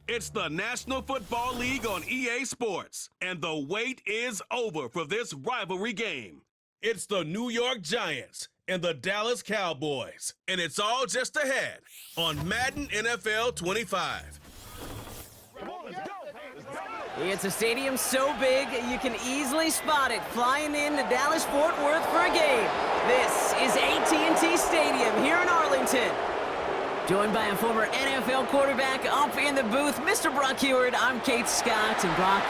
It's the National Football League on EA Sports, and the wait is over for this rivalry game. It's the New York Giants and the Dallas Cowboys, and it's all just ahead on Madden NFL 25. It's a stadium so big you can easily spot it flying into Dallas-Fort Worth for a game. This is AT&T Stadium here in Arlington. Joined by a former NFL quarterback up in the booth, Mr. Brock Heward. I'm Kate Scott, and Brock,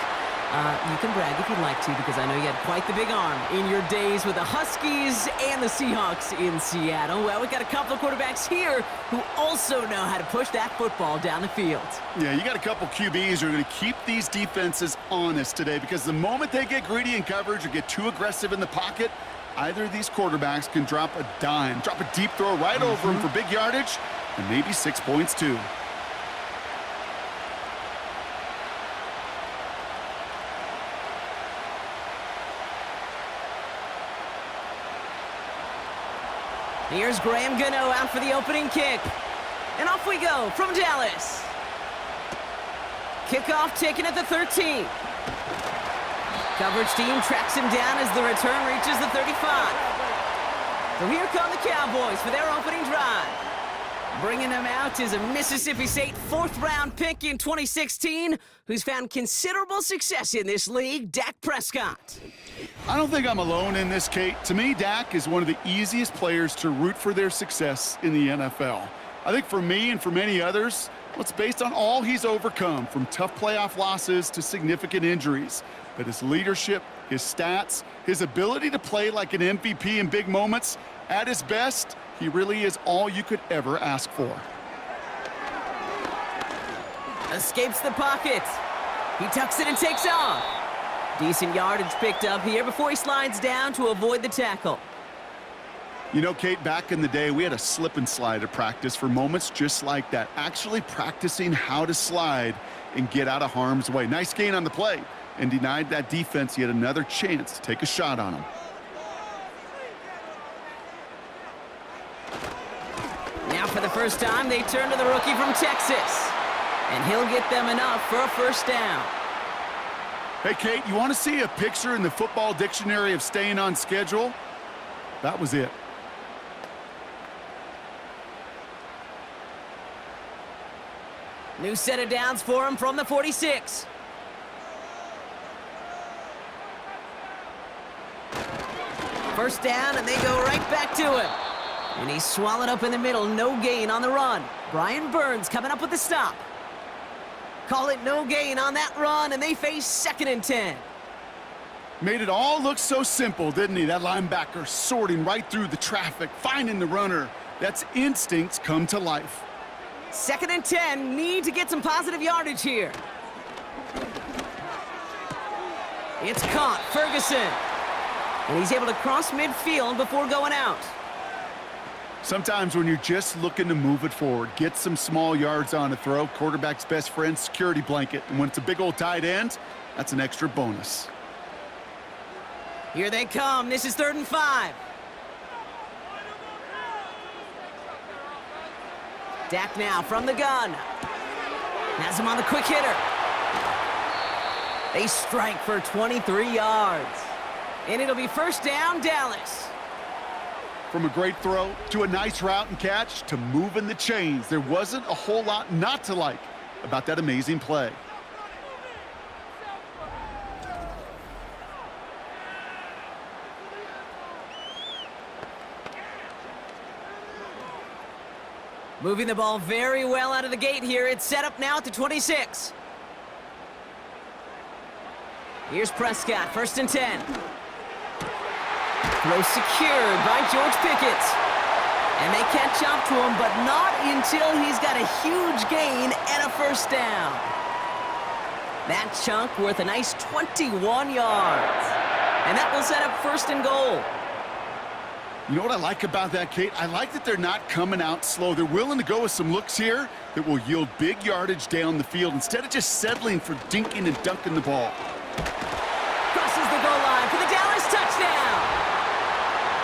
you can brag if you'd like to, because I know you had quite the big arm in your days with the Huskies and the Seahawks in Seattle. Well, we've got a couple of quarterbacks here who also know how to push that football down the field. Yeah, you got a couple QBs who are going to keep these defenses honest today, because the moment they get greedy in coverage or get too aggressive in the pocket, either of these quarterbacks can drop a dime, drop a deep throw right over him for big yardage, and maybe 6 points too. Here's Graham Gano out for the opening kick. And off we go from Dallas. Kickoff taken at the 13. Coverage team tracks him down as the return reaches the 35. So here come the Cowboys for their opening drive. Bringing them out is a Mississippi State fourth-round pick in 2016 who's found considerable success in this league, Dak Prescott. I don't think I'm alone in this, Kate. To me, Dak is one of the easiest players to root for their success in the NFL. I think for me and for many others, well, it's based on all he's overcome, from tough playoff losses to significant injuries. But his leadership, his stats, his ability to play like an MVP in big moments, at his best, he really is all you could ever ask for. Escapes the pocket. He tucks it and takes off. Decent yardage picked up here before he slides down to avoid the tackle. You know, Kate, back in the day, we had a slip and slide at practice for moments just like that, actually practicing how to slide and get out of harm's way. Nice gain on the play, and denied that defense yet another chance to take a shot on him. Now for the first time, they turn to the rookie from Texas, and he'll get them enough for a first down. Hey, Kate, you want to see a picture in the football dictionary of staying on schedule? That was it. New set of downs for him from the 46. First down, and they go right back to him. And he's swallowed up in the middle, no gain on the run. Brian Burns coming up with the stop. Call it no gain on that run, and they face 2nd and 10. Made it all look so simple, didn't he? That linebacker sorting right through the traffic, finding the runner. That's instincts come to life. 2nd and 10, need to get some positive yardage here. It's caught, Ferguson. And he's able to cross midfield before going out. Sometimes when you're just looking to move it forward, get some small yards on a throw, quarterback's best friend, security blanket. And when it's a big old tight end, that's an extra bonus. Here they come. This is 3rd and 5. Dak now from the gun. Has him on the quick hitter. They strike for 23 yards. And it'll be first down, Dallas. From a great throw to a nice route and catch to moving the chains, there wasn't a whole lot not to like about that amazing play. Moving the ball very well out of the gate here. It's set up now at the 26. Here's Prescott, 1st and 10. Throw secured by George Pickett. And they catch up to him, but not until he's got a huge gain and a first down. That chunk worth a nice 21 yards. And that will set up 1st and goal. You know what I like about that, Kate? I like that they're not coming out slow. They're willing to go with some looks here that will yield big yardage down the field instead of just settling for dinking and dunking the ball. Crosses the goal line for the Dallas touchdown.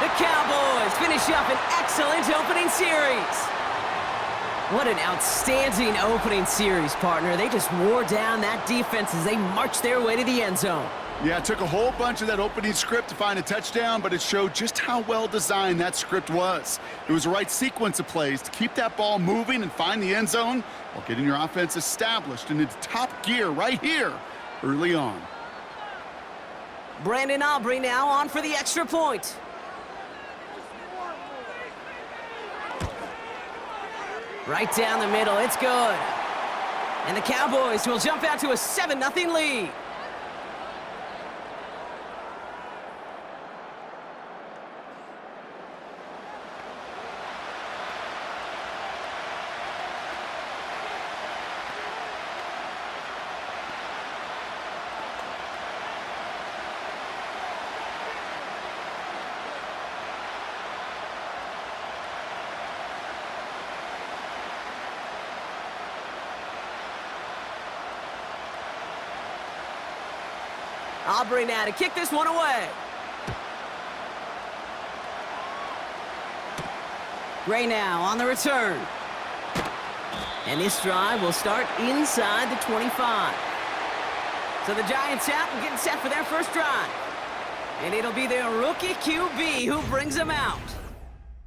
The Cowboys finish up an excellent opening series. What an outstanding opening series, partner. They just wore down that defense as they marched their way to the end zone. Yeah, it took a whole bunch of that opening script to find a touchdown, but it showed just how well designed that script was. It was the right sequence of plays to keep that ball moving and find the end zone while getting your offense established in its top gear right here early on. Brandon Aubrey now on for the extra point. Right down the middle, it's good. And the Cowboys will jump out to a 7-0 lead. Aubrey now to kick this one away. Gray now on the return. And this drive will start inside the 25. So the Giants out and getting set for their first drive. And it'll be their rookie QB who brings them out.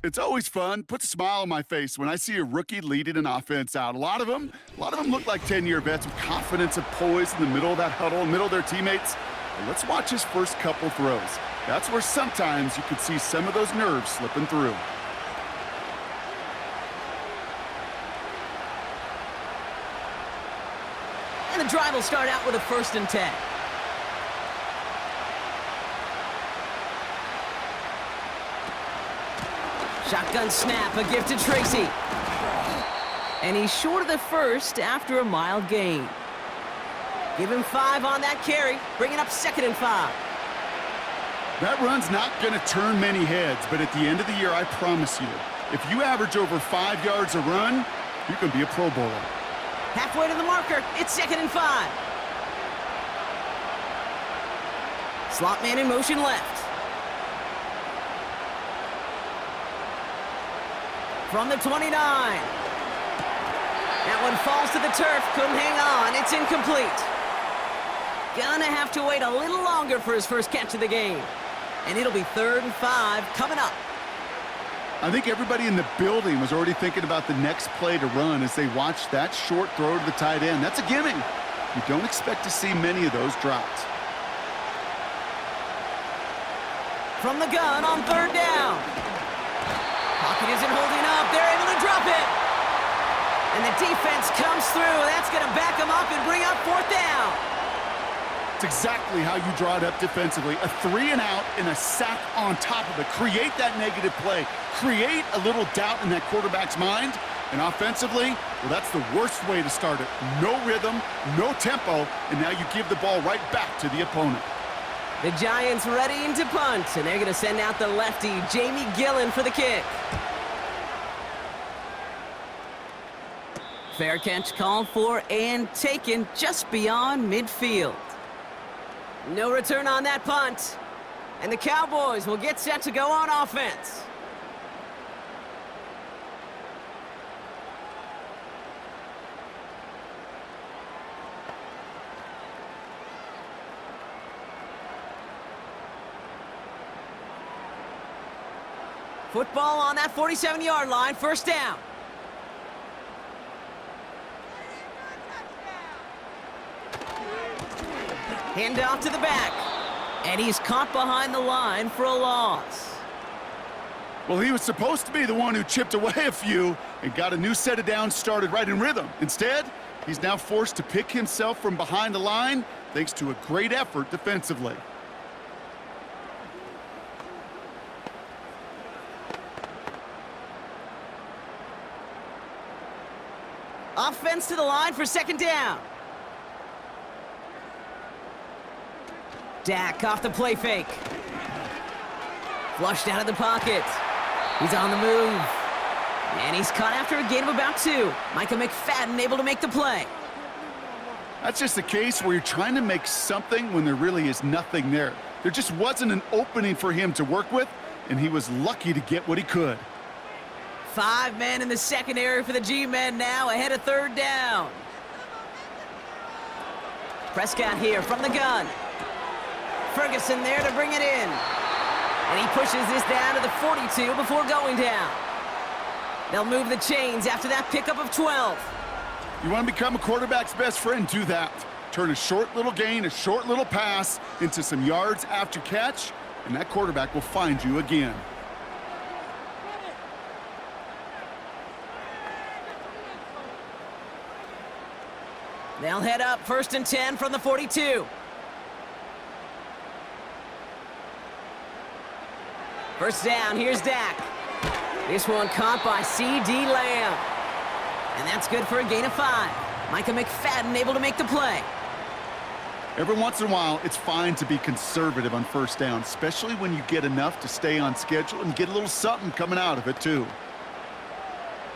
It's always fun, puts a smile on my face when I see a rookie leading an offense out. A lot of them look like 10-year vets with confidence and poise in the middle of that huddle, in the middle of their teammates. And let's watch his first couple throws. That's where sometimes you could see some of those nerves slipping through. And the drive will start out with a 1st and 10. Shotgun snap, a gift to Tracy. And he's short of the first after a mild gain. Give him 5 on that carry, bringing up 2nd and 5. That run's not going to turn many heads, but at the end of the year, I promise you, if you average over 5 yards a run, you can be a Pro Bowler. Halfway to the marker, it's 2nd and 5. Slot man in motion left. From the 29. That one falls to the turf, couldn't hang on, it's incomplete. Gonna have to wait a little longer for his first catch of the game. And it'll be 3rd and 5 coming up. I think everybody in the building was already thinking about the next play to run as they watched that short throw to the tight end. That's a gimme. You don't expect to see many of those dropped. From the gun on 3rd down. Pocket isn't holding up. They're able to drop it. And the defense comes through. That's going to back them up and bring up 4th down. It's exactly how you draw it up defensively. A 3-and-out and a sack on top of it. Create that negative play. Create a little doubt in that quarterback's mind. And offensively, well, that's the worst way to start it. No rhythm, no tempo, and now you give the ball right back to the opponent. The Giants ready to punt, and they're going to send out the lefty, Jamie Gillen, for the kick. Fair catch called for and taken just beyond midfield. No return on that punt. And the Cowboys will get set to go on offense. Football on that 47-yard line, 1st down. Hand off to the back. And he's caught behind the line for a loss. Well, he was supposed to be the one who chipped away a few and got a new set of downs started right in rhythm. Instead, he's now forced to pick himself from behind the line thanks to a great effort defensively. Offense to the line for 2nd down. Dak off the play fake. Flushed out of the pocket. He's on the move. And he's caught after a gain of about 2. Micah McFadden able to make the play. That's just a case where you're trying to make something when there really is nothing there. There just wasn't an opening for him to work with, and he was lucky to get what he could. 5 men in the secondary for the G-men now, ahead of third down. Prescott here from the gun. Ferguson there to bring it in. And he pushes this down to the 42 before going down. They'll move the chains after that pickup of 12. You want to become a quarterback's best friend, do that. Turn a short little gain, a short little pass into some yards after catch, and that quarterback will find you again. They'll head up 1st and 10 from the 42. First down, here's Dak. This one caught by C.D. Lamb. And that's good for a gain of 5. Micah McFadden able to make the play. Every once in a while, it's fine to be conservative on first down, especially when you get enough to stay on schedule and get a little something coming out of it, too.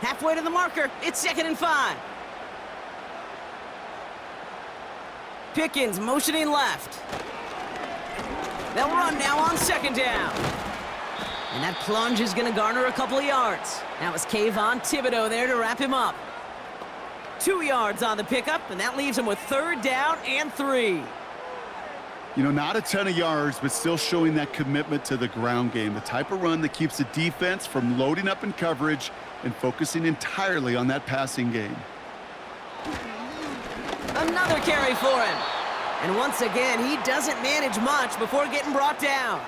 Halfway to the marker, it's 2nd and 5. Pickens motioning left. They'll run now on 2nd down. And that plunge is going to garner a couple of yards. That was Kayvon Thibodeau there to wrap him up. 2 yards on the pickup, and that leaves him with 3rd down and 3. You know, not a ton of yards, but still showing that commitment to the ground game, the type of run that keeps the defense from loading up in coverage and focusing entirely on that passing game. Another carry for him. And once again, he doesn't manage much before getting brought down.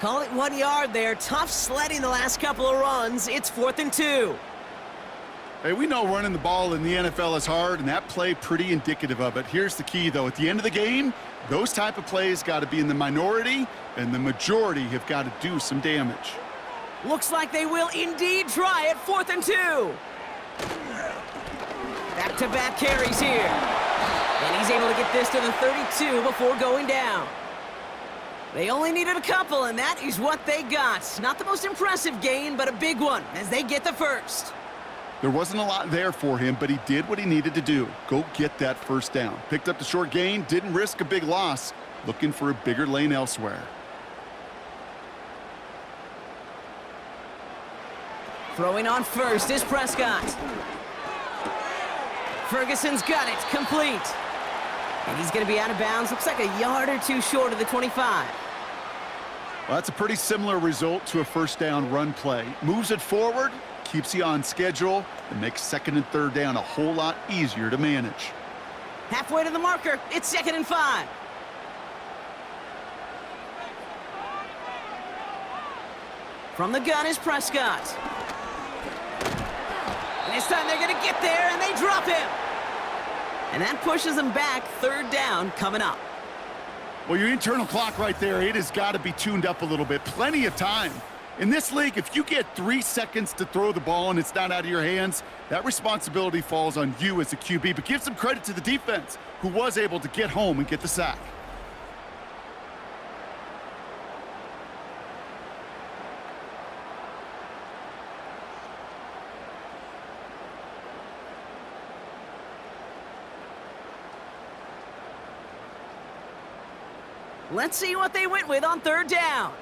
Call it 1 yard there. Tough sledding the last couple of runs. It's 4th and 2. Hey, we know running the ball in the NFL is hard, and that play pretty indicative of it. Here's the key, though. At the end of the game, those type of plays got to be in the minority, and the majority have got to do some damage. Looks like they will indeed try it. 4th and 2. Back-to-back carries here. And he's able to get this to the 32 before going down. They only needed a couple, and that is what they got. Not the most impressive gain, but a big one as they get the first. There wasn't a lot there for him, but he did what he needed to do. Go get that first down. Picked up the short gain, didn't risk a big loss. Looking for a bigger lane elsewhere. Throwing on first is Prescott. Ferguson's got it, complete. And he's going to be out of bounds. Looks like a yard or two short of the 25. Well, that's a pretty similar result to a first down run play. Moves it forward, keeps you on schedule, and makes 2nd and 3rd down a whole lot easier to manage. Halfway to the marker, it's 2nd and 5. From the gun is Prescott. And this time they're going to get there, and they drop him. And that pushes them back. 3rd down coming up. Well, your internal clock right there, it has got to be tuned up a little bit. Plenty of time. In this league, if you get 3 seconds to throw the ball and it's not out of your hands, that responsibility falls on you as a QB. But give some credit to the defense, who was able to get home and get the sack. Let's see what they went with on 3rd down.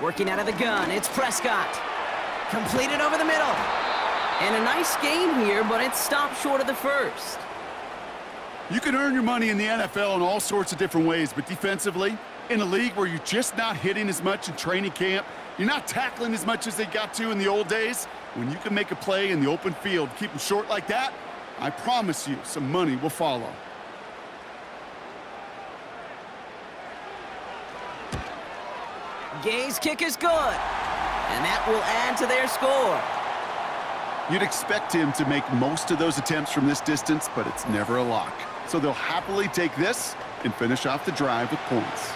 Working out of the gun, it's Prescott. Completed over the middle. And a nice game here, but it stopped short of the first. You can earn your money in the NFL in all sorts of different ways, but defensively, in a league where you're just not hitting as much in training camp, you're not tackling as much as they got to in the old days, when you can make a play in the open field, keep them short like that, I promise you some money will follow. Gay's kick is good. And that will add to their score. You'd expect him to make most of those attempts from this distance, but it's never a lock. So they'll happily take this and finish off the drive with points.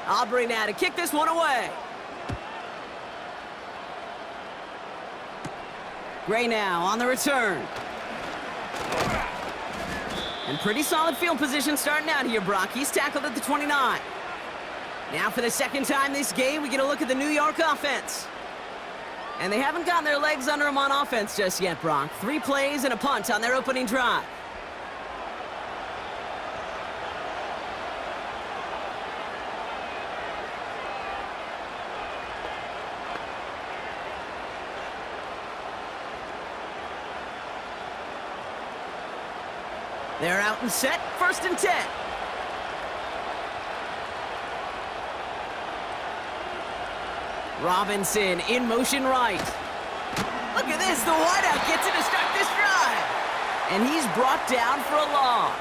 Aubrey now to kick this one away. Gray now on the return. And pretty solid field position starting out here, Brock. He's tackled at the 29. Now for the second time this game, we get a look at the New York offense. And they haven't gotten their legs under them on offense just yet, Brock. 3 plays and a punt on their opening drive. They're out and set, 1st and 10. Robinson in motion right. Look at this, the wideout gets it to start this drive. And he's brought down for a loss.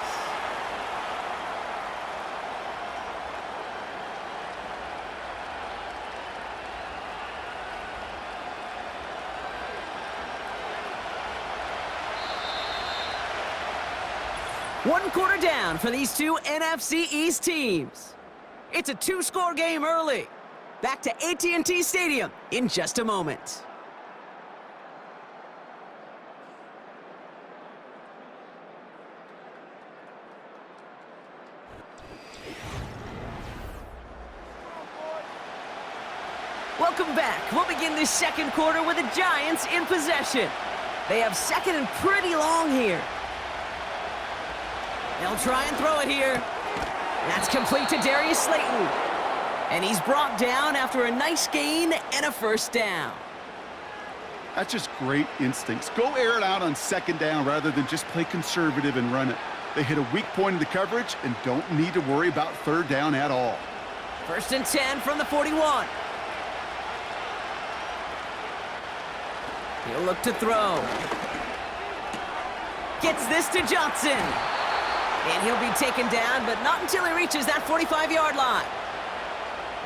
One quarter down for these two NFC East teams. It's a 2-score game early. Back to AT&T Stadium in just a moment. Welcome back. We'll begin this second quarter with the Giants in possession. They have second and pretty long here. They'll try and throw it here. That's complete to Darius Slayton. And he's brought down after a nice gain and a 1st down. That's just great instincts. Go air it out on 2nd down rather than just play conservative and run it. They hit a weak point in the coverage and don't need to worry about 3rd down at all. 1st and 10 from the 41. He'll look to throw. Gets this to Jaxson. And he'll be taken down, but not until he reaches that 45-yard line.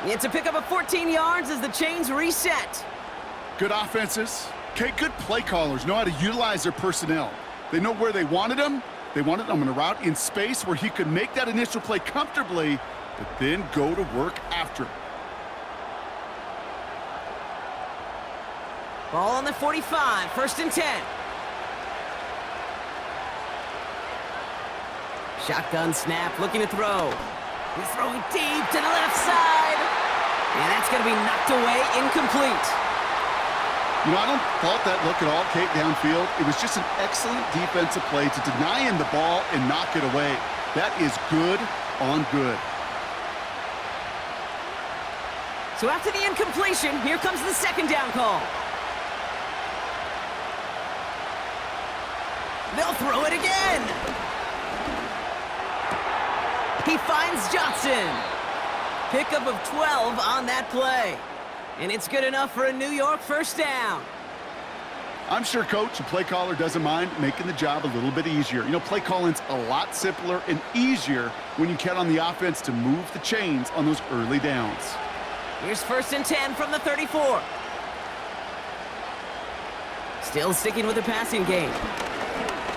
It's a pickup of 14 yards as the chains reset. Good offenses. Okay, good play callers know how to utilize their personnel. They know where they wanted him. They wanted him on a route in space where he could make that initial play comfortably, but then go to work after it. Ball on the 45, 1st and 10. Shotgun snap, looking to throw. He's throwing deep to the left side. And that's going to be knocked away, incomplete. You know, I don't fault that look at all, Kate, downfield. It was just an excellent defensive play to deny him the ball and knock it away. That is good on good. So after the incompletion, here comes the 2nd down call. They'll throw it again. He finds Jaxson. Pickup of 12 on that play. And it's good enough for a New York 1st down. I'm sure coach and play caller doesn't mind making the job a little bit easier. You know, play calling's a lot simpler and easier when you count on the offense to move the chains on those early downs. Here's 1st and 10 from the 34. Still sticking with the passing game.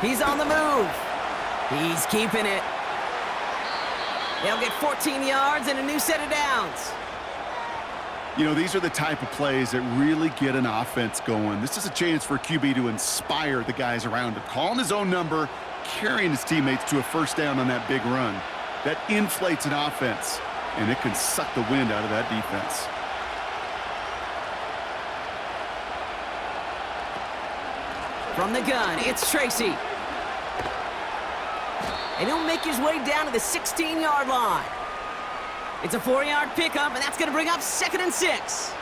He's on the move. He's keeping it. They'll get 14 yards and a new set of downs. You know, these are the type of plays that really get an offense going. This is a chance for a QB to inspire the guys around him. Calling his own number, carrying his teammates to a 1st down on that big run. That inflates an offense, and it can suck the wind out of that defense. From the gun, it's Tracy. And he'll make his way down to the 16-yard line. It's a 4-yard pickup, and that's going to bring up 2nd and 6.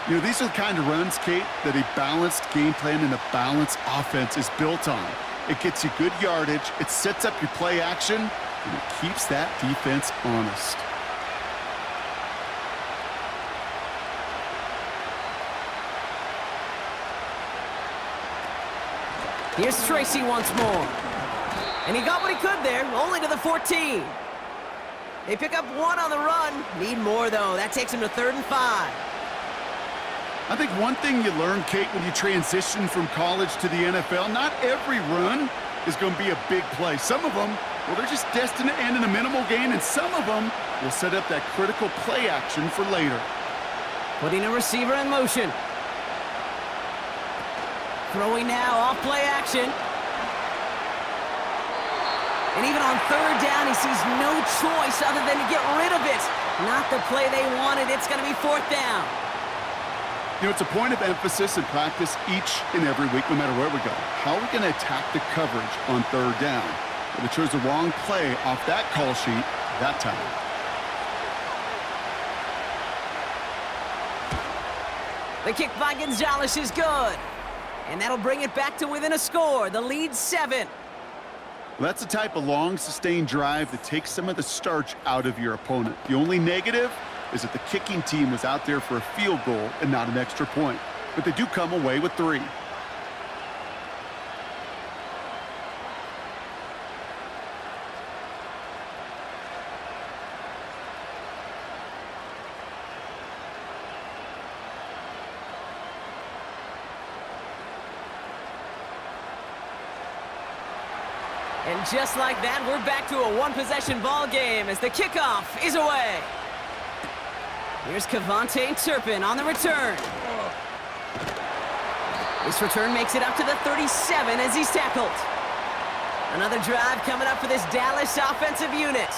You know, these are the kind of runs, Kate, that a balanced game plan and a balanced offense is built on. It gets you good yardage, it sets up your play action, and it keeps that defense honest. Here's Tracy once more. And he got what he could there, only to the 14. They pick up 1 on the run. Need more, though. That takes him to 3rd and 5. I think one thing you learn, Kate, when you transition from college to the NFL, not every run is going to be a big play. Some of them, well, they're just destined to end in a minimal gain, and some of them will set up that critical play action for later. Putting a receiver in motion. Throwing now, off play action. And even on third down, he sees no choice other than to get rid of it. Not the play they wanted. It's going to be fourth down. You know, it's a point of emphasis in practice each and every week, no matter where we go. How are we going to attack the coverage on third down? But they chose the wrong play off that call sheet that time. The kick by Gonzalez is good. And that'll bring it back to within a score. The lead's 7. Well, that's the type of long, sustained drive that takes some of the starch out of your opponent. The only negative is that the kicking team was out there for a field goal and not an extra point. But they do come away with 3. And just like that, we're back to a one-possession ball game as the kickoff is away. Here's Kevontae Turpin on the return. This return makes it up to the 37 as he's tackled. Another drive coming up for this Dallas offensive unit.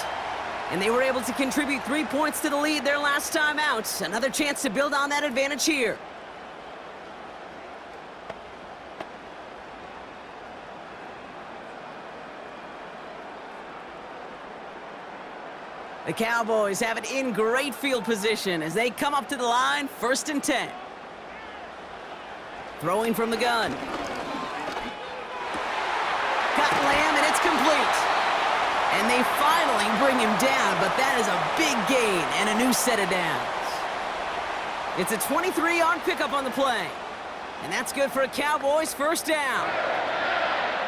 And they were able to contribute 3 points to the lead their last time out. Another chance to build on that advantage here. The Cowboys have it in great field position as they come up to the line, 1st and 10. Throwing from the gun. Got Lamb, and it's complete. And they finally bring him down, but that is a big gain and a new set of downs. It's a 23-yard pickup on the play. And that's good for a Cowboys 1st down.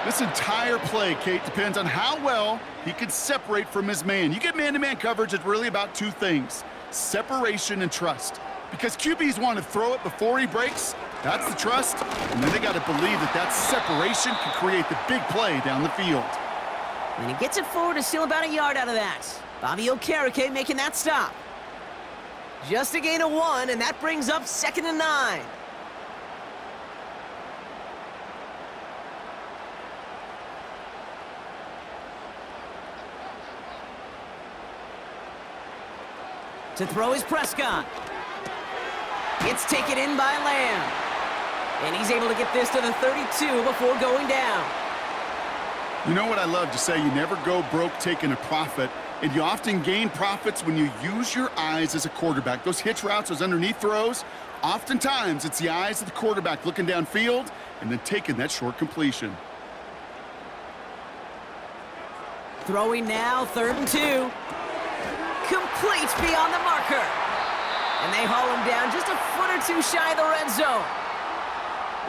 This entire play, Kate, depends on how well he can separate from his man. You get man-to-man coverage, it's really about 2 things, separation and trust. Because QBs want to throw it before he breaks, that's the trust, and then they got to believe that that separation can create the big play down the field. And he gets it forward to steal about a yard out of that. Bobby Okereke making that stop. Just a gain of 1, and that brings up 2nd and 9. To throw is Prescott. It's taken in by Lamb. And he's able to get this to the 32 before going down. You know what I love to say? You never go broke taking a profit, and you often gain profits when you use your eyes as a quarterback. Those hitch routes, those underneath throws, oftentimes it's the eyes of the quarterback looking downfield and then taking that short completion. Throwing now, 3rd and 2. Complete beyond the marker. And they haul him down just a foot or 2 shy of the red zone.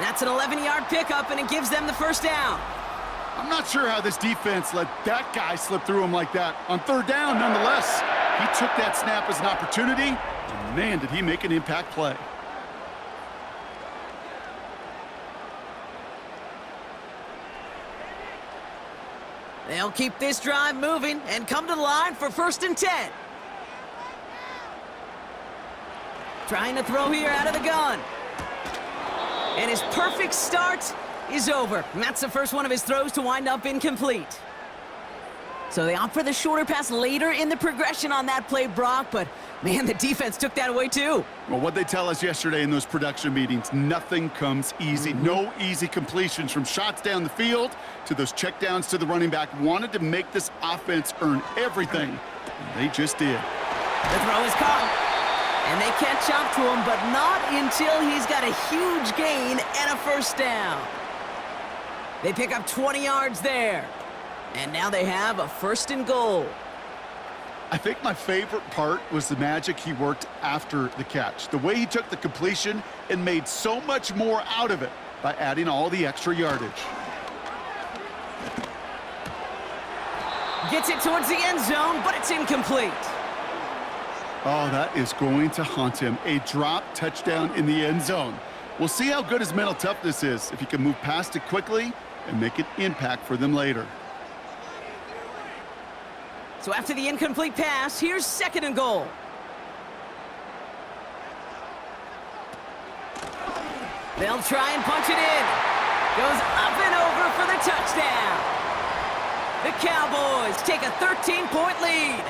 That's an 11-yard pickup, and it gives them the 1st down. I'm not sure how this defense let that guy slip through him like that. On 3rd down, nonetheless, he took that snap as an opportunity, and man, did he make an impact play. They'll keep this drive moving and come to the line for 1st and 10. Trying to throw here out of the gun. And his perfect start is over. And that's the first one of his throws to wind up incomplete. So they opt for the shorter pass later in the progression on that play, Brock, but man, the defense took that away too. Well, what they tell us yesterday in those production meetings, nothing comes easy. No easy completions from shots down the field to those checkdowns to the running back. Wanted to make this offense earn everything, and they just did. The throw is caught. And they catch up to him, but not until he's got a huge gain and a 1st down. They pick up 20 yards there. And now they have a 1st and goal. I think my favorite part was the magic he worked after the catch. The way he took the completion and made so much more out of it by adding all the extra yardage. Gets it towards the end zone, but it's incomplete. Oh, that is going to haunt him. A drop touchdown in the end zone. We'll see how good his mental toughness is if he can move past it quickly and make an impact for them later. So after the incomplete pass, here's 2nd and goal. They'll try and punch it in. Goes up and over for the touchdown. The Cowboys take a 13-point lead.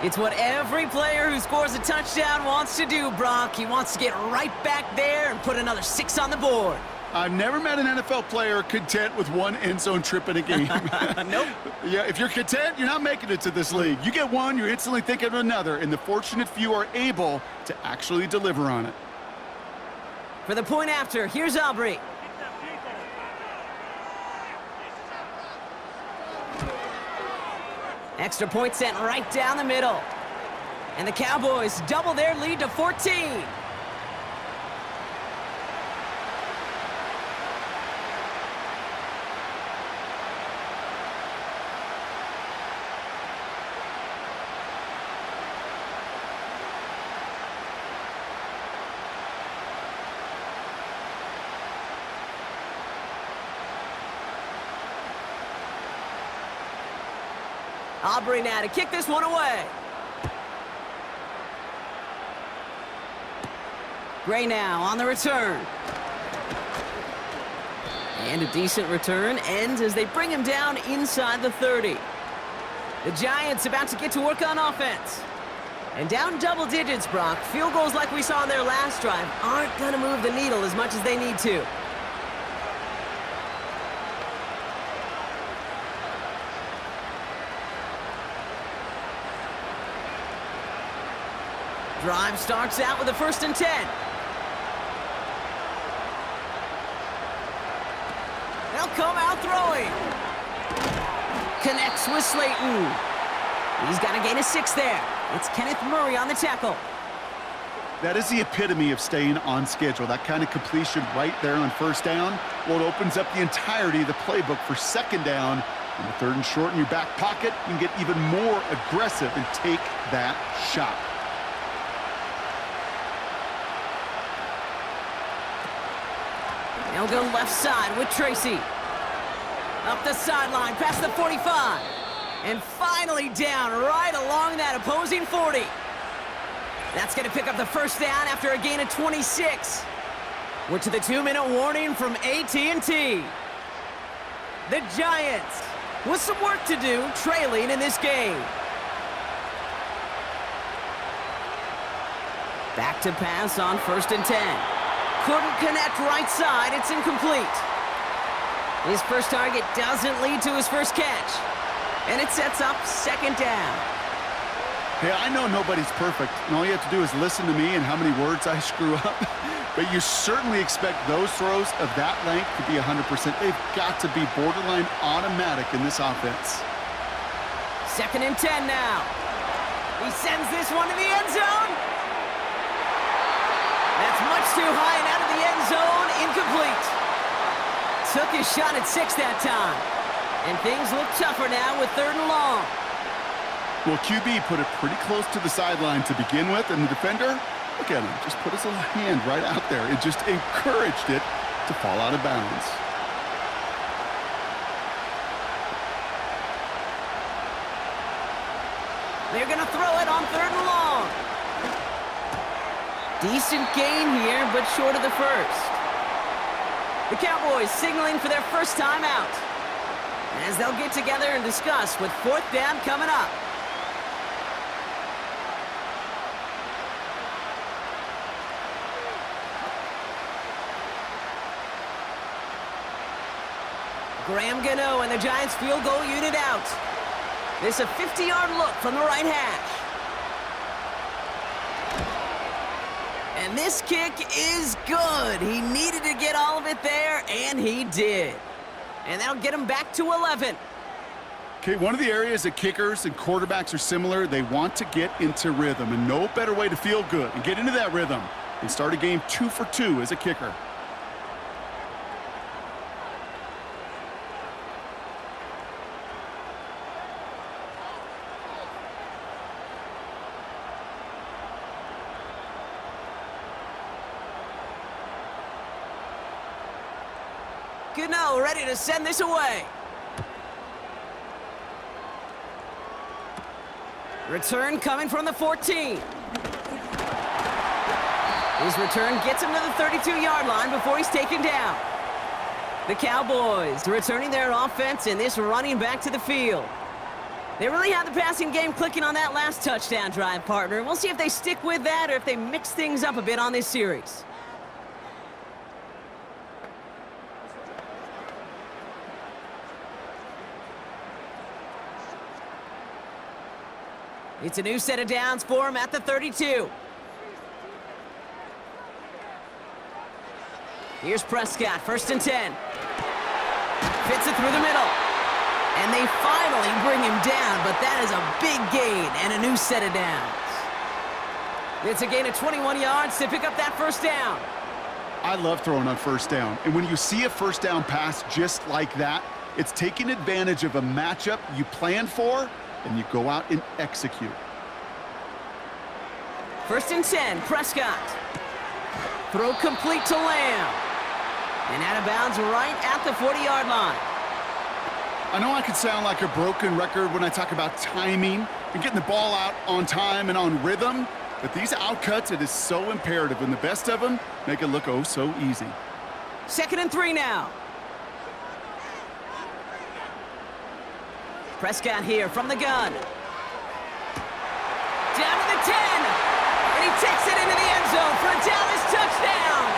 It's what every player who scores a touchdown wants to do, Brock. He wants to get right back there and put another 6 on the board. I've never met an NFL player content with one end zone trip in a game. Nope. Yeah, if you're content, you're not making it to this league. You get one, you're instantly thinking of another, and the fortunate few are able to actually deliver on it. For the point after, here's Aubrey. Extra point sent right down the middle. And the Cowboys double their lead to 14. Aubrey now to kick this one away. Gray now on the return. And a decent return ends as they bring him down inside the 30. The Giants about to get to work on offense. And down double digits, Brock. Field goals like we saw on their last drive aren't going to move the needle as much as they need to. Drive starts out with a 1st and 10. They'll come out throwing. Connects with Slayton. He's got to gain a 6 there. It's Kenneth Murray on the tackle. That is the epitome of staying on schedule. That kind of completion right there on 1st down. Well, it opens up the entirety of the playbook for 2nd down. On the 3rd and short in your back pocket, you can get even more aggressive and take that shot. They'll go left side with Tracy. Up the sideline, past the 45. And finally down right along that opposing 40. That's going to pick up the 1st down after a gain of 26. We're to the 2-minute warning from AT&T. The Giants with some work to do, trailing in this game. Back to pass on 1st and 10. Couldn't connect right side. It's incomplete. His first target doesn't lead to his first catch. And it sets up 2nd down. Hey, I know nobody's perfect, and all you have to do is listen to me and how many words I screw up. But you certainly expect those throws of that length to be 100%. They've got to be borderline automatic in this offense. 2nd and 10 now. He sends this one to the end zone. That's much too high and out of the end zone. Incomplete. Took his shot at 6 that time. And things look tougher now with 3rd and long. Well, QB put it pretty close to the sideline to begin with, and the defender, look at him, just put his little hand right out there. It just encouraged it to fall out of bounds. They're going to throw it on 3rd and long. Decent gain here, but short of the 1st. The Cowboys signaling for their 1st time out, as they'll get together and discuss with 4th down coming up. Graham Gano and the Giants field goal unit out. This a 50-yard look from the right hash. And this kick is good. He needed to get all of it there, and he did. And that'll get him back to 11. Okay, one of the areas that kickers and quarterbacks are similar, they want to get into rhythm, and no better way to feel good and get into that rhythm and start a game 2 for 2 as a kicker. Gano ready to send this away. Return coming from the 14. His return gets him to the 32-yard line before he's taken down. The Cowboys returning their offense and this running back to the field. They really had the passing game clicking on that last touchdown drive, partner. We'll see if they stick with that or if they mix things up a bit on this series. It's a new set of downs for him at the 32. Here's Prescott, 1st and 10. Fits it through the middle. And they finally bring him down, but that is a big gain and a new set of downs. It's a gain of 21 yards to pick up that 1st down. I love throwing on 1st down. And when you see a 1st down pass just like that, it's taking advantage of a matchup you planned for, and you go out and execute. 1st and 10, Prescott. Throw complete to Lamb. And out of bounds right at the 40-yard line. I know I could sound like a broken record when I talk about timing and getting the ball out on time and on rhythm, but these outcuts, it is so imperative, and the best of them make it look oh so easy. 2nd and 3 now. Prescott here from the gun. Down to the 10. And he takes it into the end zone for a Dallas touchdown.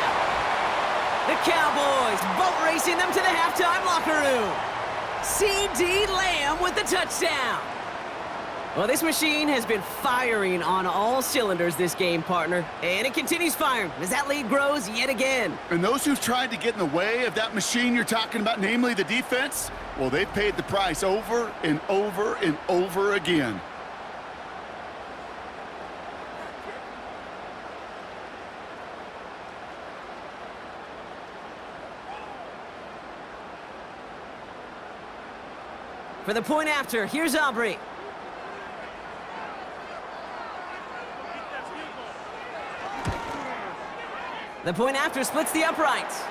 The Cowboys boat racing them to the halftime locker room. C.D. Lamb with the touchdown. Well, this machine has been firing on all cylinders this game, partner. And it continues firing as that lead grows yet again. And those who've tried to get in the way of that machine you're talking about, namely the defense, well, they've paid the price over and over and over again. For the point after, here's Aubrey. The point after splits the uprights.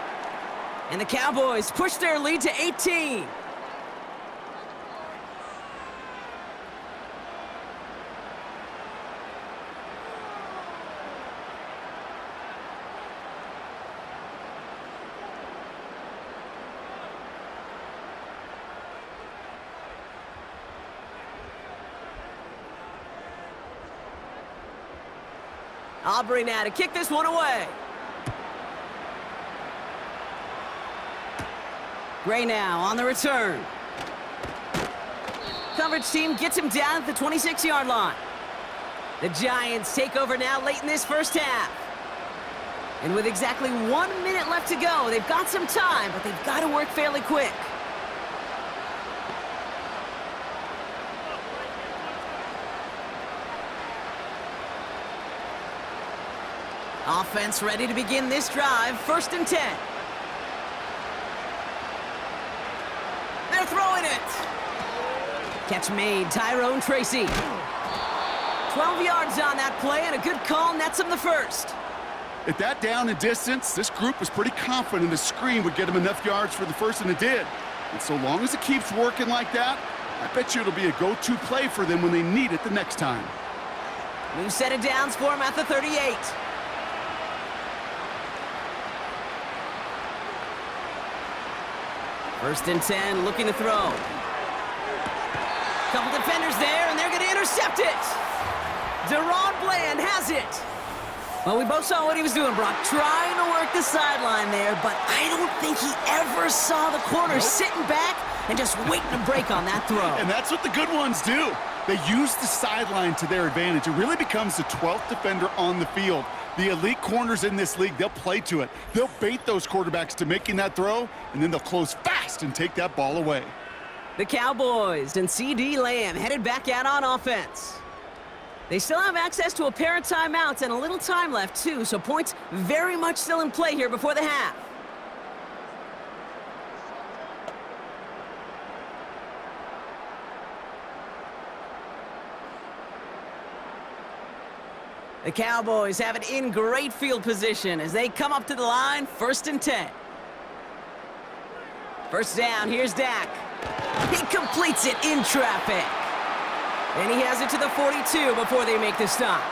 And the Cowboys push their lead to 18. Aubrey now to kick this one away. Gray now on the return. Coverage team gets him down at the 26-yard line. The Giants take over now late in this 1st half. And with exactly 1 minute left to go, they've got some time, but they've got to work fairly quick. Offense ready to begin this drive. 1st and 10. They're throwing it. Catch made, Tyrone Tracy. 12 yards on that play, and a good call nets him the 1st. At that down and distance, this group was pretty confident the screen would get him enough yards for the 1st, and it did. And so long as it keeps working like that, I bet you it'll be a go-to play for them when they need it the next time. New set of downs for him at the 38. 1st and 10, looking to throw. Couple defenders there, and they're going to intercept it. Deron Bland has it. Well, we both saw what he was doing, Brock, trying to work the sideline there, but I don't think he ever saw the corner sitting back and just waiting to break on that throw. And that's what the good ones do. They use the sideline to their advantage. It really becomes the 12th defender on the field. The elite corners in this league, they'll play to it. They'll bait those quarterbacks to making that throw, and then they'll close fast and take that ball away. The Cowboys and C.D. Lamb headed back out on offense. They still have access to a pair of timeouts and a little time left, too, so points very much still in play here before the half. The Cowboys have it in great field position as they come up to the line, 1st and 10. 1st down, here's Dak. He completes it in traffic. And he has it to the 42 before they make the stop.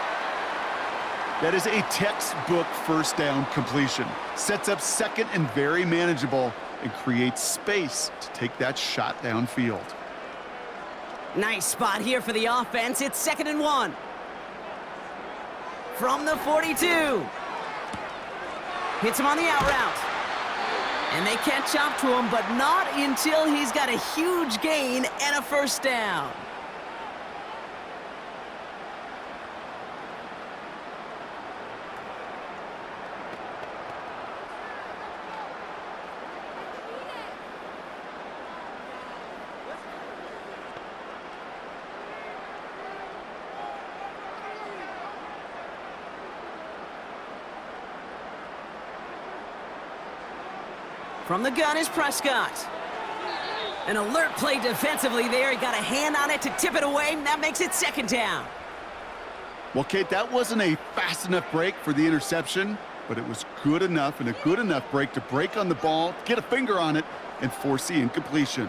That is a textbook 1st down completion. Sets up 2nd and very manageable. and create space to take that shot downfield. Nice spot here for the offense. It's 2nd and 1. From the 42. Hits him on the out route. And they catch up to him, but not until he's got a huge gain and a first down. From the gun is Prescott. An alert play defensively there. He got a hand on it to tip it away, and that makes it 2nd down. Well, Kate, that wasn't a fast enough break for the interception, but it was good enough and a good enough break to break on the ball, get a finger on it, and force the incompletion.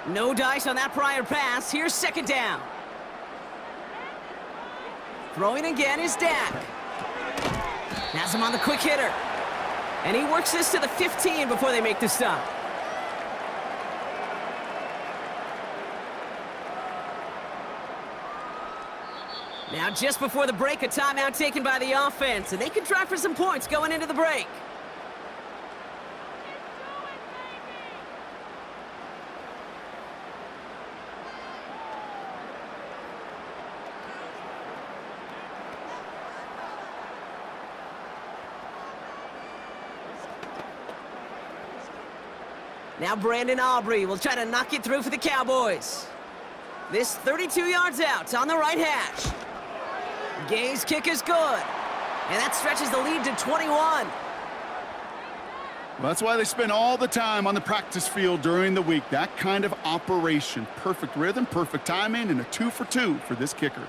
No dice on that prior pass. Here's 2nd down. Throwing again is Dak. Has him on the quick hitter. And he works this to the 15 before they make the stop. Now, just before the break, a timeout taken by the offense, and they can try for some points going into the break. Now Brandon Aubrey will try to knock it through for the Cowboys. This 32 yards out on the right hash. Gay's kick is good. And that stretches the lead to 21. Well, that's why they spend all the time on the practice field during the week. That kind of operation. Perfect rhythm, perfect timing, and a 2 for 2 for this kicker.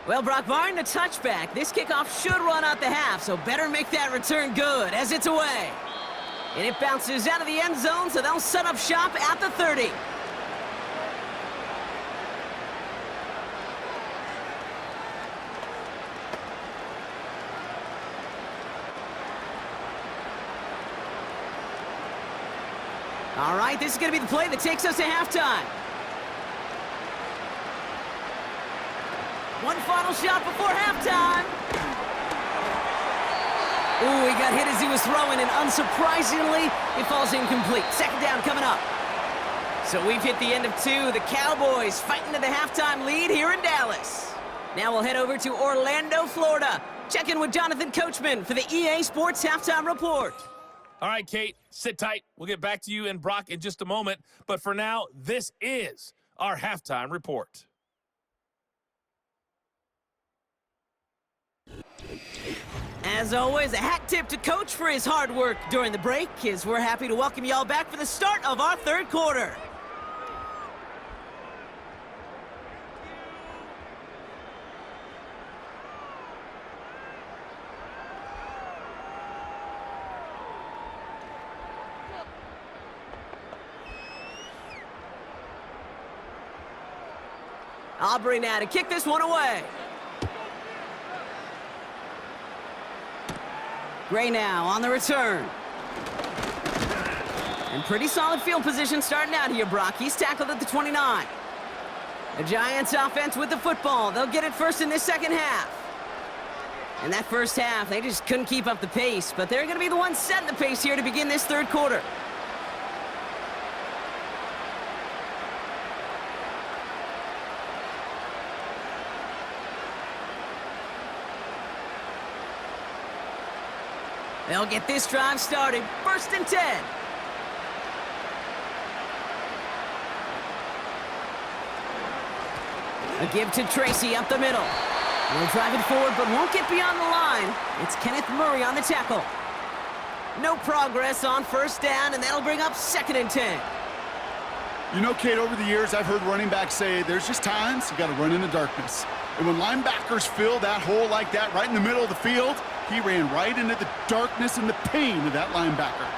Well, Brock, barring the touchback, this kickoff should run out the half, so better make that return good as it's away. And it bounces out of the end zone, so they'll set up shop at the 30. All right, this is going to be the play that takes us to halftime. One final shot before halftime. Ooh, he got hit as he was throwing, and unsurprisingly, it falls incomplete. 2nd down coming up. So we've hit the end of 2. The Cowboys fighting to the halftime lead here in Dallas. Now we'll head over to Orlando, Florida. Check in with Jonathan Coachman for the EA Sports Halftime Report. All right, Kate, sit tight. We'll get back to you and Brock in just a moment. But for now, this is our halftime report. As always, a hat tip to Coach for his hard work during the break, as we're happy to welcome y'all back for the start of our 3rd quarter. Aubrey now to kick this one away. Gray now on the return. And pretty solid field position starting out here, Brock. He's tackled at the 29. The Giants offense with the football. They'll get it first in this 2nd half. And that first half, they just couldn't keep up the pace, but they're going to be the ones setting the pace here to begin this 3rd quarter. They'll get this drive started. 1st and 10. A give to Tracy up the middle. He'll drive it forward, but won't get beyond the line. It's Kenneth Murray on the tackle. No progress on 1st down, and that'll bring up 2nd and 10. You know, Kate, over the years, I've heard running backs say there's just times you got to run in the darkness. And when linebackers fill that hole like that right in the middle of the field, he ran right into the darkness and the pain of that linebacker.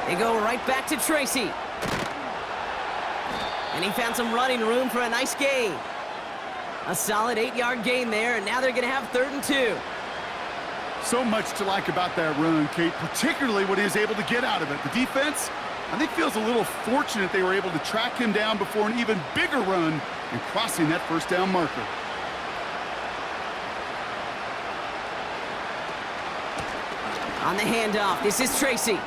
They go right back to Tracy. And he found some running room for a nice gain. A solid 8-yard gain there, and now they're going to have 3rd and 2. So much to like about that run, Kate, particularly what he was able to get out of it. The defense, I think, feels a little fortunate they were able to track him down before an even bigger run and crossing that first down marker. On the handoff, this is Tracy.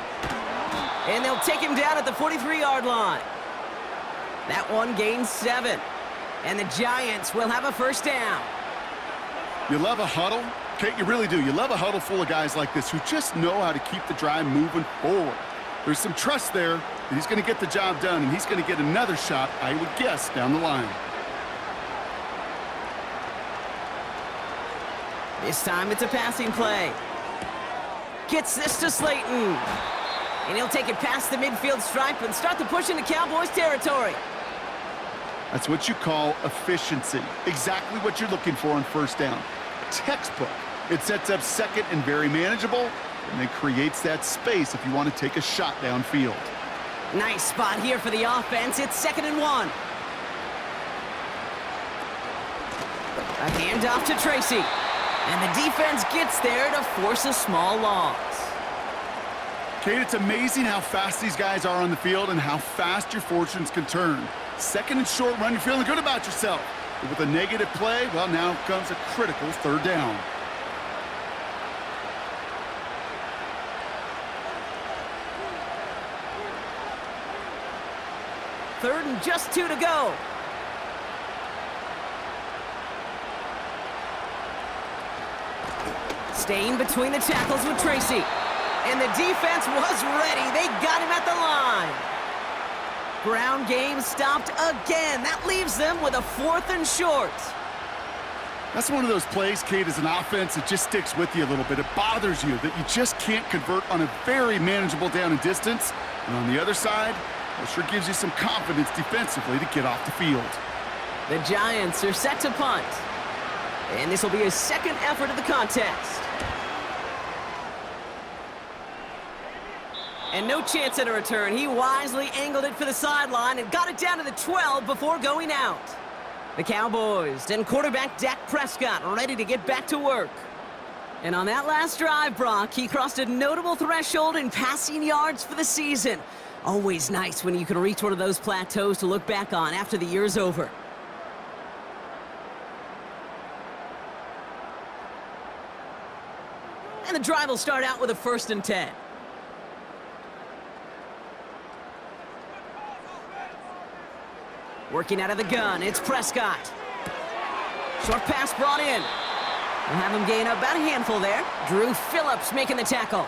And they'll take him down at the 43-yard line. That one gains 7. And the Giants will have a first down. You love a huddle? Kate, you really do. You love a huddle full of guys like this who just know how to keep the drive moving forward. There's some trust there that he's going to get the job done, and he's going to get another shot, I would guess, down the line. This time it's a passing play. Gets this to Slayton. And he'll take it past the midfield stripe and start the push into Cowboys territory. That's what you call efficiency. Exactly what you're looking for on first down. Textbook. It sets up second and very manageable, and then creates that space if you want to take a shot downfield. Nice spot here for the offense. It's 2nd and 1. A handoff to Tracy. And the defense gets there to force a small loss. Kate, it's amazing how fast these guys are on the field and how fast your fortunes can turn. 2nd and short run, you're feeling good about yourself. But with a negative play, well, now comes a critical 3rd down. Third and just 2 to go. Staying between the tackles with Tracy. And the defense was ready. They got him at the line. Ground game stopped again. That leaves them with a 4th and short. That's one of those plays, Kate, as an offense, it just sticks with you a little bit. It bothers you that you just can't convert on a very manageable down and distance. And on the other side, it sure gives you some confidence defensively to get off the field. The Giants are set to punt. And this will be his 2nd effort of the contest. And no chance at a return. He wisely angled it for the sideline and got it down to the 12 before going out. The Cowboys and quarterback Dak Prescott ready to get back to work. And on that last drive, Brock, he crossed a notable threshold in passing yards for the season. Always nice when you can reach one of those plateaus to look back on after the year's over. And the drive will start out with a 1st and 10. Working out of the gun, it's Prescott. Short pass brought in. We'll have him gain about a handful there. Drew Phillips making the tackle.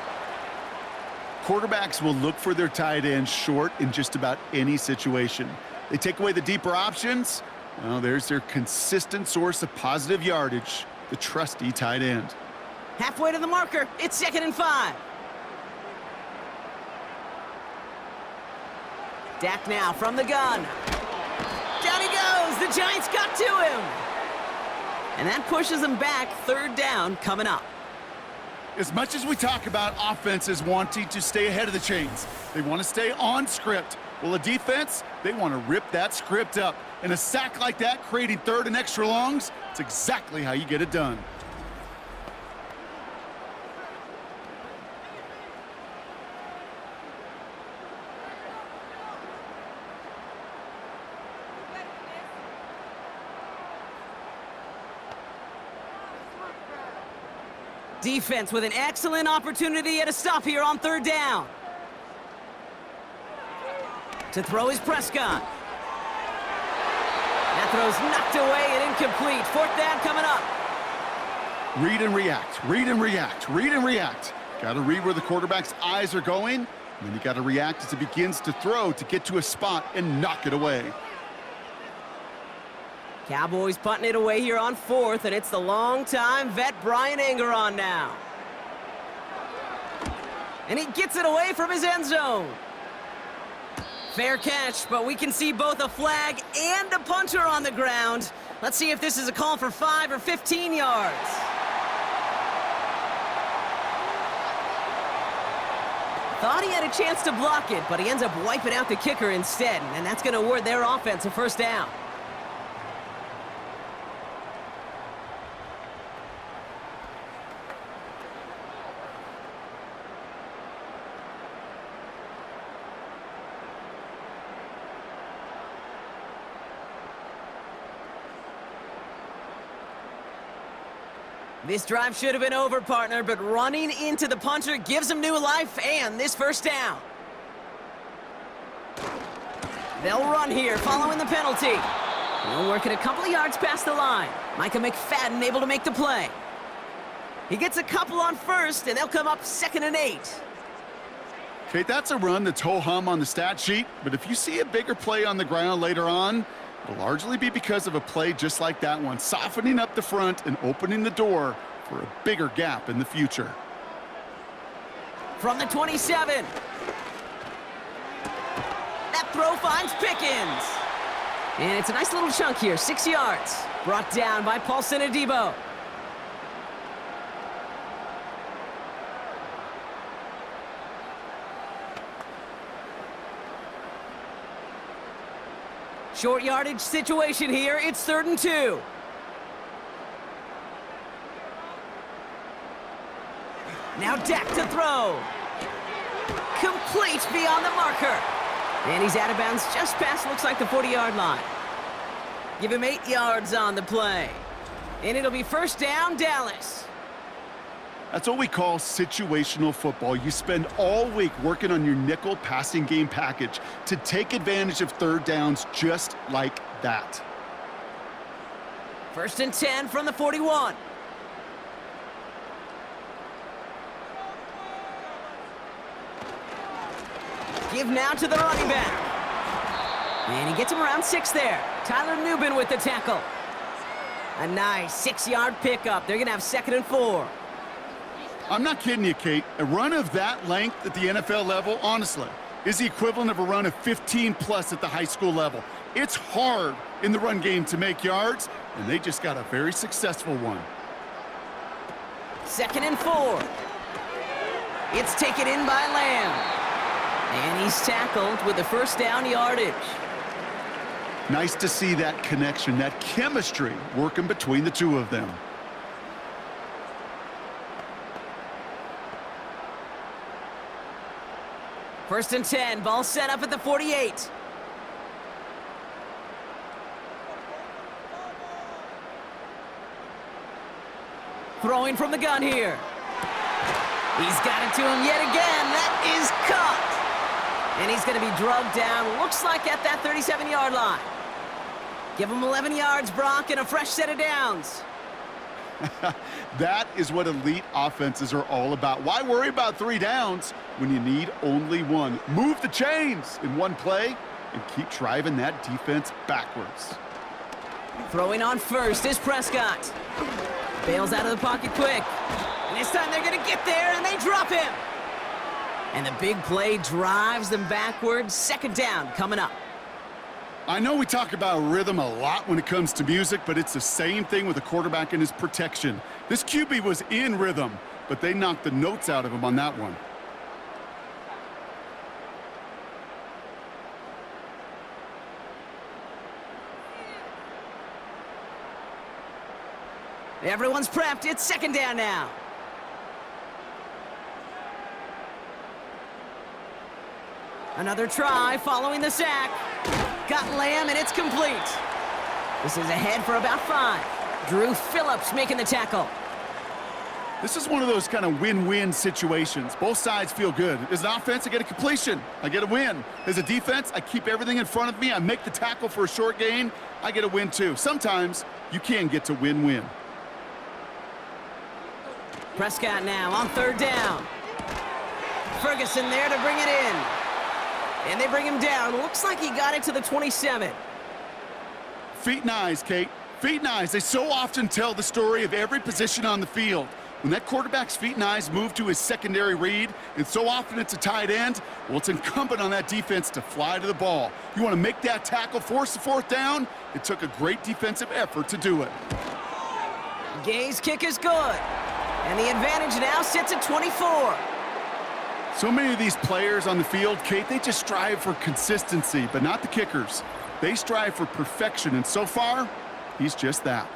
Quarterbacks will look for their tight end short in just about any situation. They take away the deeper options. Well, there's their consistent source of positive yardage, the trusty tight end. Halfway to the marker, it's 2nd and 5. Dak now from the gun. Down he goes. The Giants got to him. And that pushes them back. 3rd down coming up. As much as we talk about offenses wanting to stay ahead of the chains, they want to stay on script. Well, a defense, they want to rip that script up. And a sack like that, creating 3rd and extra longs, it's exactly how you get it done. Defense with an excellent opportunity at a stop here on 3rd down. To throw is Prescott. That throw's knocked away and incomplete. 4th down coming up. Read and react, read and react, read and react. Got to read where the quarterback's eyes are going, and then you got to react as it begins to throw to get to a spot and knock it away. Cowboys punting it away here on 4th, and it's the long-time vet Brian Engeron now. And he gets it away from his end zone. Fair catch, but we can see both a flag and a punter on the ground. Let's see if this is a call for 5 or 15 yards. Thought he had a chance to block it, but he ends up wiping out the kicker instead, and that's going to award their offense a first down. This drive should have been over, partner, but running into the punter gives him new life and this first down. They'll run here, following the penalty. They'll work it a couple of yards past the line. Micah McFadden able to make the play. He gets a couple on first, and they'll come up 2nd and 8. Kate, that's a run that's ho-hum on the stat sheet, but if you see a bigger play on the ground later on, it'll largely be because of a play just like that one, softening up the front and opening the door for a bigger gap in the future. From the 27. That throw finds Pickens. And it's a nice little chunk here, 6 yards. Brought down by Paulson Adebo. Short yardage situation here. It's 3rd and 2. Now Dak to throw. Complete beyond the marker. And he's out of bounds just past, looks like, the 40-yard line. Give him 8 yards on the play. And it'll be first down, Dallas. That's what we call situational football. You spend all week working on your nickel passing game package to take advantage of 3rd downs just like that. 1st and 10 from the 41. Give now to the running back. And he gets him around 6 there. Tyler Nubin with the tackle. A nice 6-yard pickup. They're going to have 2nd and 4. I'm not kidding you, Kate. A run of that length at the NFL level, honestly, is the equivalent of a run of 15+ at the high school level. It's hard in the run game to make yards, and they just got a very successful one. 2nd and 4. It's taken in by Lamb. And he's tackled with the first down yardage. Nice to see that connection, that chemistry working between the two of them. First and 10, ball set up at the 48. Throwing from the gun here. He's got it to him yet again. That is caught. And he's going to be drugged down, looks like at that 37-yard line. Give him 11 yards, Brock, and a fresh set of downs. That is what elite offenses are all about. Why worry about 3 downs when you need only 1? Move the chains in one play and keep driving that defense backwards. Throwing on first is Prescott. Bails out of the pocket quick. And this time they're going to get there, and they drop him. And the big play drives them backwards. 2nd down coming up. I know we talk about rhythm a lot when it comes to music, but it's the same thing with a quarterback and his protection. This QB was in rhythm, but they knocked the notes out of him on that one. Everyone's prepped. It's 2nd down now. Another try following the sack. Got Lamb, and it's complete. This is ahead for about 5. Drew Phillips making the tackle. This is one of those kind of win-win situations. Both sides feel good. As an offense, I get a completion. I get a win. As a defense, I keep everything in front of me. I make the tackle for a short gain. I get a win, too. Sometimes you can get to win-win. Prescott now on 3rd down. Ferguson there to bring it in. And they bring him down. Looks like he got it to the 27. Feet and eyes, Kate. Feet and eyes. They so often tell the story of every position on the field. When that quarterback's feet and eyes move to his secondary read, and so often it's a tight end, well, it's incumbent on that defense to fly to the ball. You want to make that tackle, force the fourth down? It took a great defensive effort to do it. Gay's kick is good. And the advantage now sits at 24. So many of these players on the field, Kate, they just strive for consistency, but not the kickers. They strive for perfection, and so far, he's just that.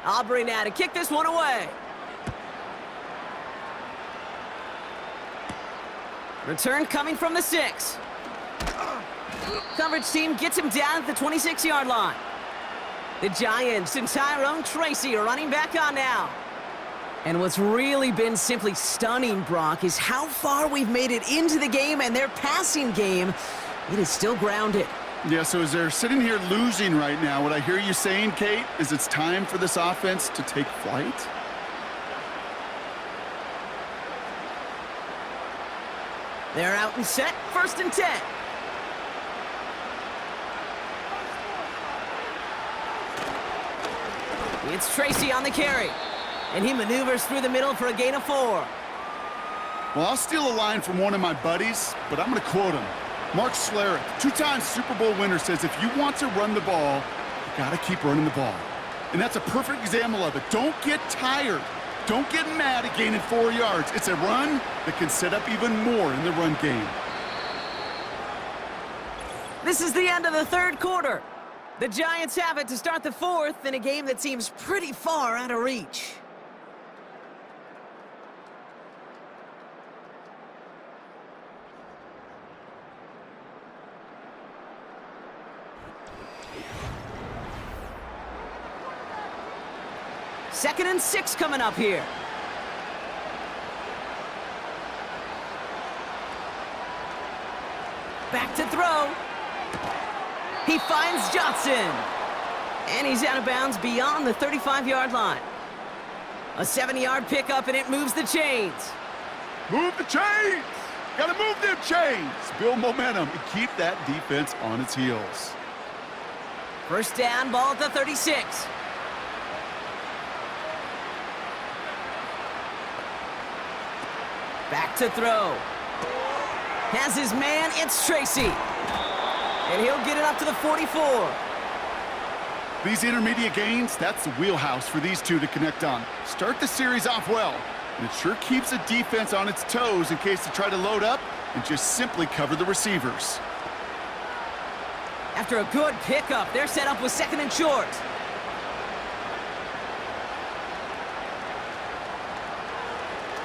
Aubrey now to kick this one away. Return coming from the 6. Coverage team gets him down at the 26-yard line. The Giants and Tyrone Tracy are running back on now. And what's really been simply stunning, Brock, is how far we've made it into the game, and their passing game, it is still grounded. Yeah, so as they're sitting here losing right now, what I hear you saying, Kate, is it's time for this offense to take flight? They're out and set, 1st and 10. It's Tracy on the carry, and he maneuvers through the middle for a gain of 4. Well, I'll steal a line from one of my buddies, but I'm going to quote him. Mark Schlereth, 2-time Super Bowl winner, says if you want to run the ball, you got to keep running the ball. And that's a perfect example of it. Don't get tired. Don't get mad at gaining 4 yards. It's a run that can set up even more in the run game. This is the end of the 3rd quarter. The Giants have it to start the 4th in a game that seems pretty far out of reach. Second and 6 coming up here. Back to throw. He finds Jaxson. And he's out of bounds beyond the 35-yard line. A 7-yard pickup, and it moves the chains. Move the chains! Gotta move them chains! Build momentum and keep that defense on its heels. 1st down, ball at the 36. Back to throw. Has his man, it's Tracy. And he'll get it up to the 44. These intermediate gains, that's the wheelhouse for these two to connect on. Start the series off well, and it sure keeps the defense on its toes in case they try to load up and just simply cover the receivers. After a good pickup, they're set up with 2nd and short.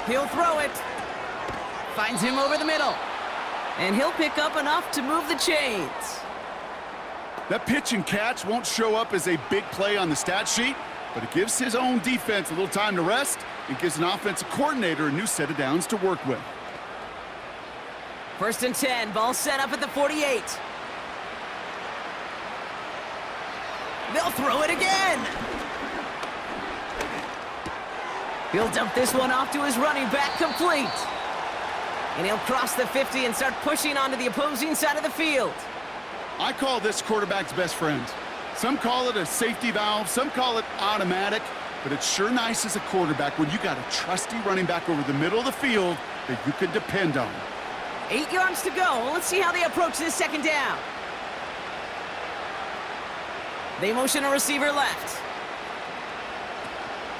He'll throw it. Finds him over the middle. And he'll pick up enough to move the chains. That pitch and catch won't show up as a big play on the stat sheet, but it gives his own defense a little time to rest and gives an offensive coordinator a new set of downs to work with. 1st and 10, ball set up at the 48. They'll throw it again. He'll dump this one off to his running back, complete. And he'll cross the 50 and start pushing onto the opposing side of the field. I call this quarterback's best friend. Some call it a safety valve, some call it automatic, but it's sure nice as a quarterback when you got a trusty running back over the middle of the field that you can depend on. 8 yards to go. Let's see how they approach this 2nd down. They motion a receiver left.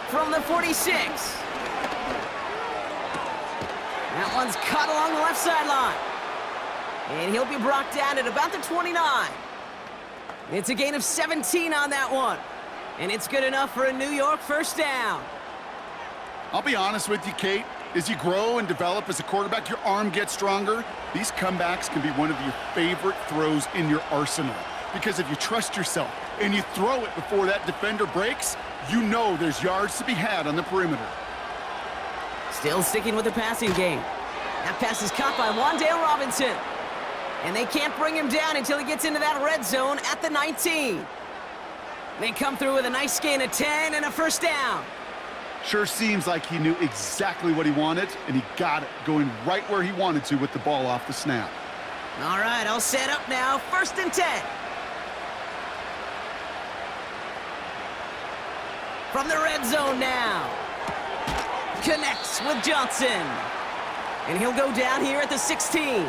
From the 46. That one's caught along the left sideline. And he'll be brought down at about the 29. It's a gain of 17 on that one. And it's good enough for a New York 1st down. I'll be honest with you, Kate. As you grow and develop as a quarterback, your arm gets stronger. These comebacks can be one of your favorite throws in your arsenal. Because if you trust yourself and you throw it before that defender breaks, you know there's yards to be had on the perimeter. Still sticking with the passing game. That pass is caught by Wan'Dale Robinson. And they can't bring him down until he gets into that red zone at the 19. They come through with a nice gain of 10 and a first down. Sure seems like he knew exactly what he wanted, and he got it, going right where he wanted to with the ball off the snap. All right, all set up now. 1st and 10. From the red zone now. Connects with Jaxson. And he'll go down here at the 16.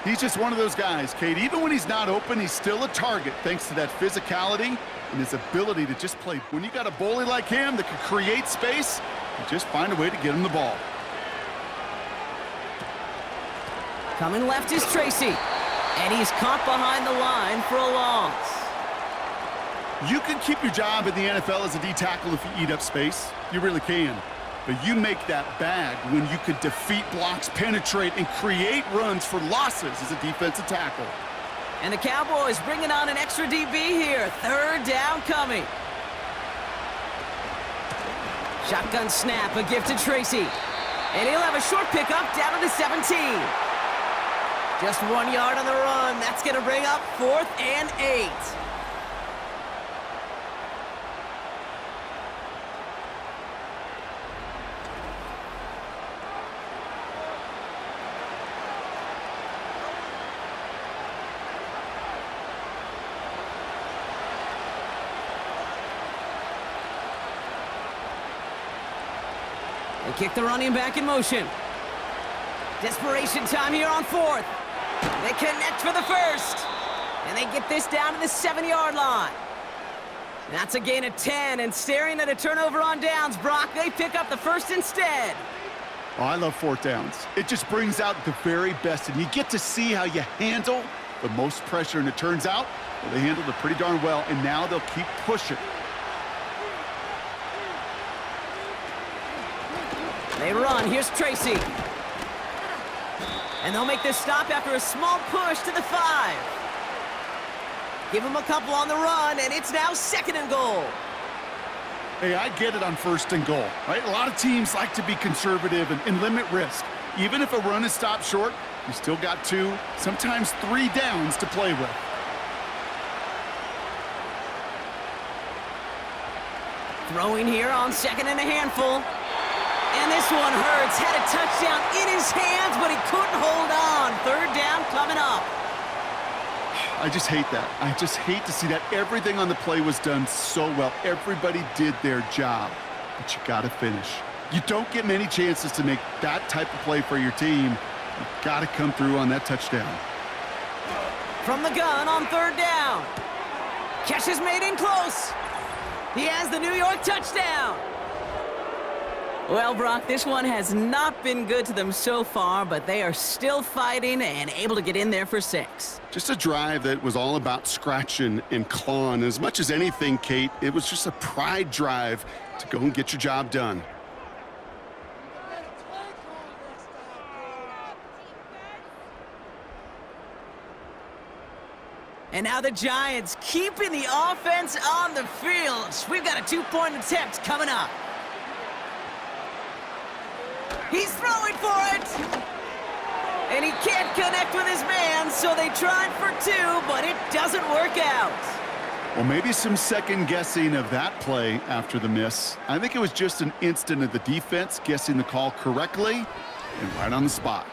He's just one of those guys, Kate. Even when he's not open, he's still a target thanks to that physicality and his ability to just play. When you got a bully like him that can create space, you just find a way to get him the ball. Coming left is Tracy. And he's caught behind the line for a loss. You can keep your job in the NFL as a D tackle if you eat up space. You really can. But you make that bag when you could defeat blocks, penetrate, and create runs for losses as a defensive tackle. And the Cowboys bringing on an extra DB here. 3rd down coming. Shotgun snap, a gift to Tracy. And he'll have a short pickup down to the 17. Just 1 yard on the run. That's going to bring up 4th and 8. They kick the running back in motion. Desperation time here on 4th. They connect for the 1st. And they get this down to the 7-yard line. That's a gain of 10, and staring at a turnover on downs, Brock, they pick up the 1st instead. Oh, I love 4th downs. It just brings out the very best, and you get to see how you handle the most pressure, and it turns out, well, they handled it pretty darn well, and now they'll keep pushing. They run. Here's Tracy. And they'll make this stop after a small push to the 5. Give him a couple on the run, and it's now 2nd and goal. Hey, I get it on 1st and goal, right? A lot of teams like to be conservative and limit risk. Even if a run is stopped short, you still got 2, sometimes 3 downs to play with. Throwing here on 2nd and a handful. And this one hurts. Had a touchdown in his hands, but he couldn't hold on. 3rd down coming up. I just hate that. I just hate to see that. Everything on the play was done so well. Everybody did their job, but you got to finish. You don't get many chances to make that type of play for your team. You got to come through on that touchdown. From the gun on 3rd down. Catch is made in close. He has the New York touchdown. Well, Brock, this one has not been good to them so far, but they are still fighting and able to get in there for 6. Just a drive that was all about scratching and clawing. As much as anything, Kate, it was just a pride drive to go and get your job done. And now the Giants keeping the offense on the field. We've got a 2-point attempt coming up. He's throwing for it. And he can't connect with his man, so they tried for 2, but it doesn't work out. Well, maybe some second guessing of that play after the miss. I think it was just an instant of the defense guessing the call correctly and right on the spot.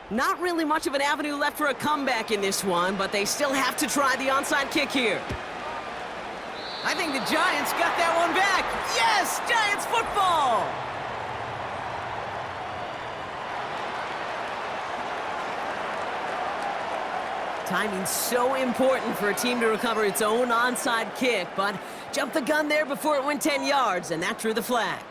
Not really much of an avenue left for a comeback in this one, but they still have to try the onside kick here. I think the Giants got that one back. Yes, Giants football! Timing's so important for a team to recover its own onside kick, but jumped the gun there before it went 10 yards, and that drew the flag.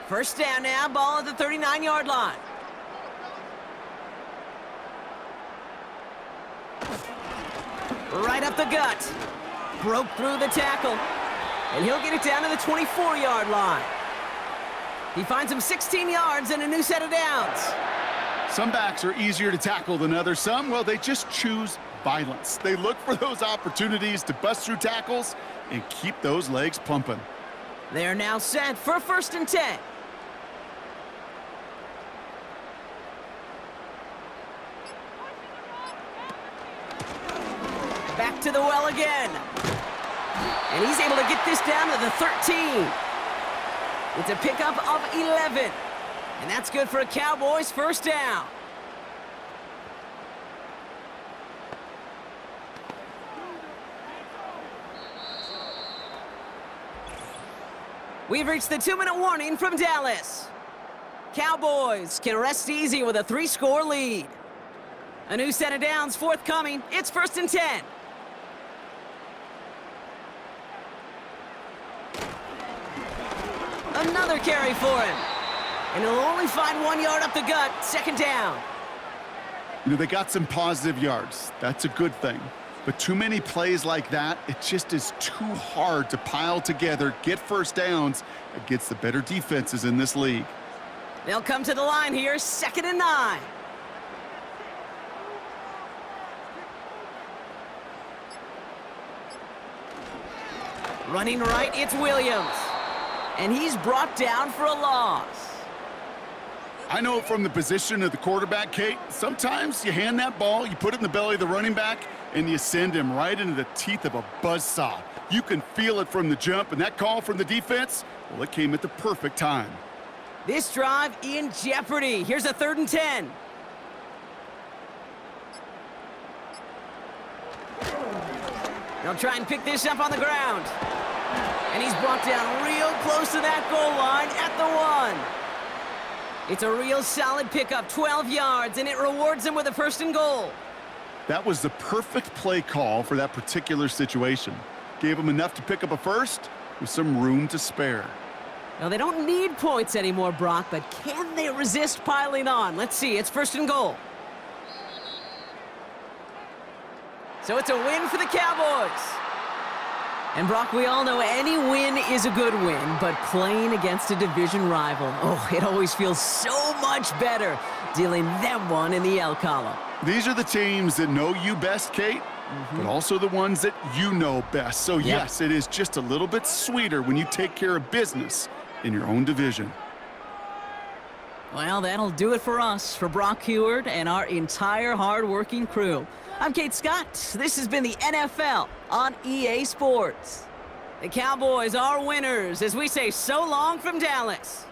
First down now, ball at the 39-yard line. Right up the gut. Broke through the tackle. And he'll get it down to the 24-yard line. He finds him 16 yards and a new set of downs. Some backs are easier to tackle than others. Some, well, they just choose violence. They look for those opportunities to bust through tackles and keep those legs pumping. They're now set for 1st and 10. Back to the well again. And he's able to get this down to the 13. It's a pickup of 11. And that's good for a Cowboys first down. We've reached the 2-minute warning from Dallas. Cowboys can rest easy with a 3-score lead. A new set of downs forthcoming. It's 1st and 10. Another carry for him. And he'll only find 1 yard up the gut. 2nd down. You know, they got some positive yards. That's a good thing. But too many plays like that, it just is too hard to pile together, get first downs against the better defenses in this league. They'll come to the line here, 2nd and 9. Running right, it's Williams. And he's brought down for a loss. I know from the position of the quarterback, Kate, sometimes you hand that ball, you put it in the belly of the running back, and you send him right into the teeth of a buzzsaw. You can feel it from the jump, and that call from the defense, well, it came at the perfect time. This drive in jeopardy. Here's a 3rd and 10. They'll try and pick this up on the ground. And he's brought down real close to that goal line at the 1. It's a real solid pickup, 12 yards, and it rewards him with a 1st and goal. That was the perfect play call for that particular situation. Gave him enough to pick up a first with some room to spare. Now, they don't need points anymore, Brock, but can they resist piling on? Let's see. It's 1st and goal. So it's a win for the Cowboys. And, Brock, we all know any win is a good win, but playing against a division rival, oh, it always feels so much better dealing them one in the L column. These are the teams that know you best, Kate, but also the ones that you know best. So, yes, it is just a little bit sweeter when you take care of business in your own division. Well, that'll do it for us, for Brock Heward and our entire hard-working crew. I'm Kate Scott. This has been the NFL on EA Sports. The Cowboys are winners as we say so long from Dallas.